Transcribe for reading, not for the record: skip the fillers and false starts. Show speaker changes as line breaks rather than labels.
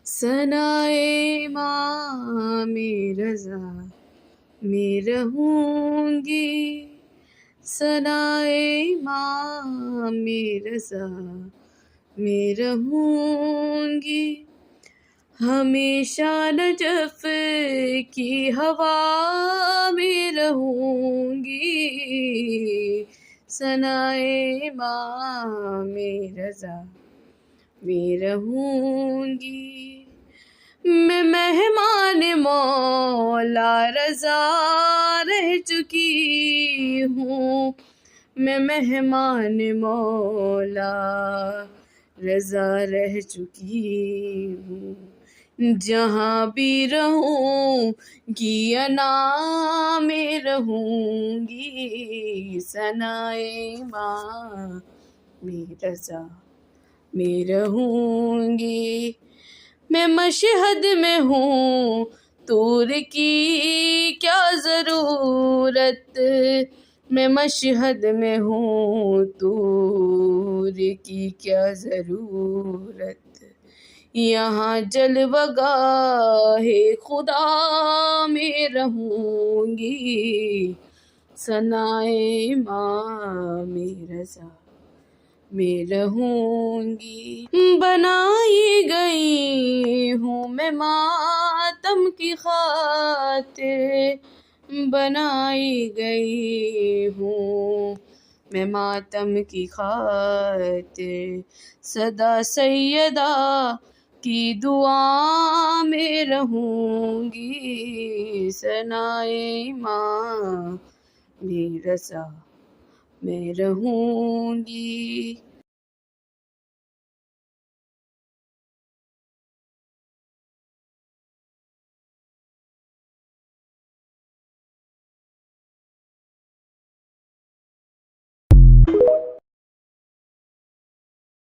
सनाए इमाम रज़ा में रहूँगी, सनाए इमाम रज़ा में रहूँगी, हमेशा नजफ़ की हवा में रहूँगी, सनाए इमाम रज़ा में रहूँगी। मैं मेहमान मौला रज़ा रह चुकी हूँ, मैं मेहमान मौला रज़ा रह चुकी हूँ, जहाँ भी रहूँगी अना में रहूँगी, सनाए इमाम रज़ा में रहूँगी। मैं मशहद में हूँ तूर की क्या ज़रूरत, मैं मशहद में हूँ तूर की क्या ज़रूरत, यहाँ जलवगाहे खुदा में रहूँगी, सनाए इमाम रज़ा में रहूँगी। बनाई गई हूँ मैं मातम की खातिर, बनाई गई हूँ मैं मातम की खातिर, सदा सैयदा की दुआ में रहूँगी, सनाए इमाम रज़ा में रहूँगी।